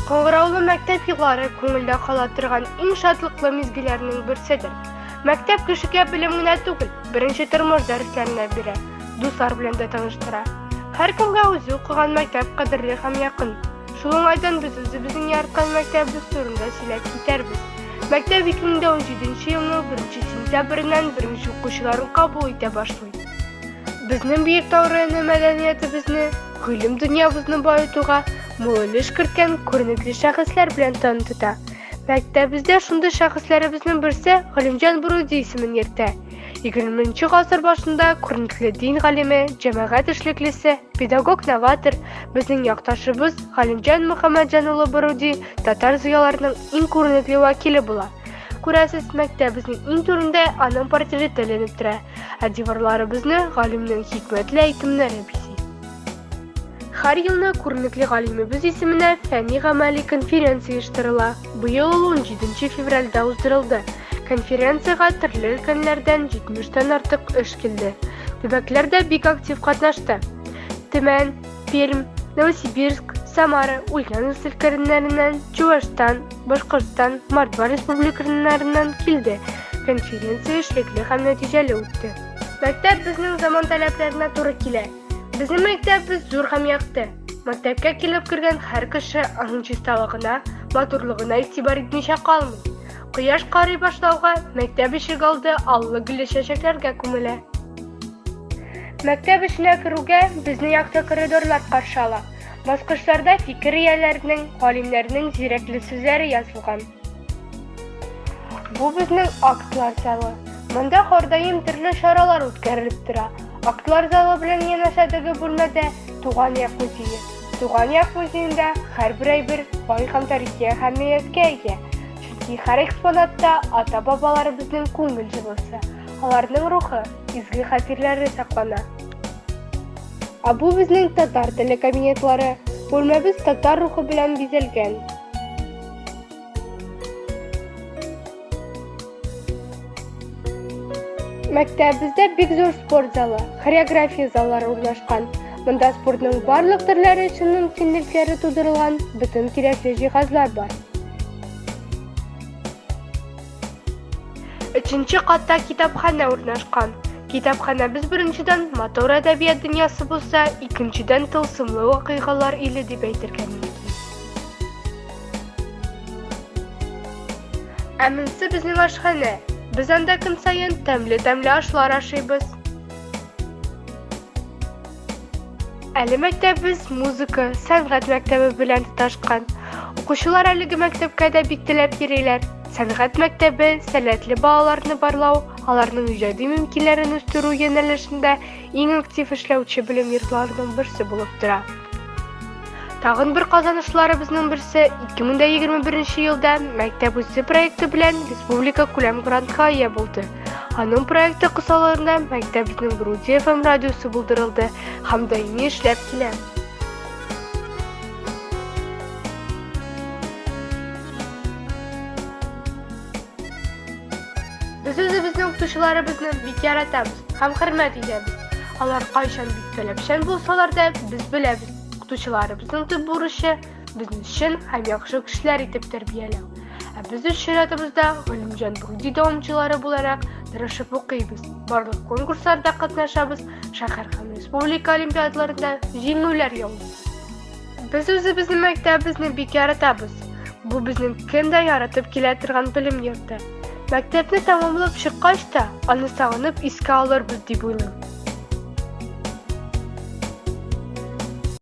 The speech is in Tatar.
Кыңгыраулы мәктәп еллары күңелдә кала торган иң шатлыклы мизгелләрнең берседер. Мәктәп кешегә белем генә түгел, беренче тормыш дәресләренә бирә, дуслар белән дә таныштыра. Һәркемгә үзе укыган мәктәп кадерле һәм якын. Шул уңайдан без үзебезнең яраткан мәктәбебез турында сөйләп китәрбез. Мәктәп 2017 елның 1 сентябреннән беренче укучыларын кабул итә башлый. Безнең Биектау районы мәдәниятебезне, гыйлем дөньябызны баетуга мул өлеш керткән күренекле шәхесләр белән таныта. Мәктәбебездә шундый шәхесләребезнең берсе Галимҗан Буруди исемен йөртә. 20нче гасыр башында күренекле дин галиме, җәмәгать эшлеклесе, педагог-новатор, безнең якташыбыз Галимҗан Мөхәммәтҗан улы Буруди татар зыялыларының иң күренекле вәкиле була. Күрәсез, мәктәбебезнең иң түрендә аның портреты эленеп тора, ә диварларыбызны галимнең хикмәтле әйтемнәре бизи. Һәр елны күренекле галимебез исеменә фәнни-гамәли конференция оештырыла. Быел ул 17 февральдә уздырылды. Конференцияга төрле өлкәннәрдән 70тән артык эш килде. Төбәкләр дә бик актив катнашты. Төмән, Пермь, Новосибирск, Самара, Ульяновск өлкәләреннән, Чувашстан, Башкортстан, Мордва республикаларыннан килде. Конференция эшлекле һәм нәтиҗәле үтте. Мәктәп безнең заман таләпләренә туры килә. Безнең мәктәбебез зур һәм якты. Мәктәпкә килеп кергән һәр кеше аның чисталыгына, матурлыгына игътибар итмичә калмый. Кояш карый башлауга мәктәп ишек алды аллы гөлле чәчәкләргә күмелә. Мәктәп эченә керүгә безне якты коридорлар каршы ала. Баскычларда фикер ияләренең, галимнәрнең зирәкле сүзләре язылган. Бу безнең актлар залы. Монда һәрдаим төрле чаралар үткәрелеп тора. Актлар залы белән янәшәдәге бүлмәдә Туган як музее. Туган як музеенда һәрбер әйбер бай һәм тарихи әһәмияткә ия. Чөнки һәр экспонатта ата-бабаларыбызның күңел җылысы, аларның рухы, изге хатирәләре саклана. Бу безнең татар теле кабинетлары. Бүлмәбез татар рухы белән бизәлгән. Мәктәбебездә бик зур спорт залы, хореография заллары урнашкан. Монда спортның барлык төрләре өчен мөмкинлекләре тудырылган, бөтен кирәкле җиһазлар бар. 3нче катта китапханә урнашкан. Китапханәбез беренчедән матур әдәбият дөньясы булса, икенчедән тылсымлы вакыйгалар иле дип әйтергә мөмкин. Әминсе безнең ашханә. Без анда көн саен тәмле ашлар ашыйбыз. Әле мәктәбебез музыка, сәнгать мәктәбе белән тоташкан. Укучылар әлеге мәктәпкә дә бик теләп йөриләр. Сәнгать мәктәбе сәләтле балаларны барлау, аларның иҗади мөмкинлекләрен үстерү юнәлешендә иң актив эшләүче белем йортларының берсе булып тора. Тагын бер казанышларыбызның берсе 2021 елда мәктәп үзе проекты белән республика күләм грантка ия булды. Аның проекты кысаларында мәктәбебезнең Грузия FM радиосы булдырылды һәм даими эшләп килә. Без үзебезнең укучыларыбызны бик яратабыз һәм хөрмәт итәбез. Алар кайчан бик таләпчән булсалар да, без беләбез. Укучыларыбызның төп бурычы безне чын һәм яхшы кешеләр итеп тәрбияләү. Без үз чиратыбызда Галимҗан Буруди дәвамчылары буларак тырышып укыйбыз. Барлык конкурсларда катнашабыз, шәһәр һәм республика олимпиадаларында җиңүләр яулыйбыз. Без үзебезнең мәктәбебезне бик яратабыз. Бу безнең кем дә яратып килә торган белем йорты. Мәктәпне тәмамлап чыккач та, аны сагынып искә алырбыз дип уйлыйм.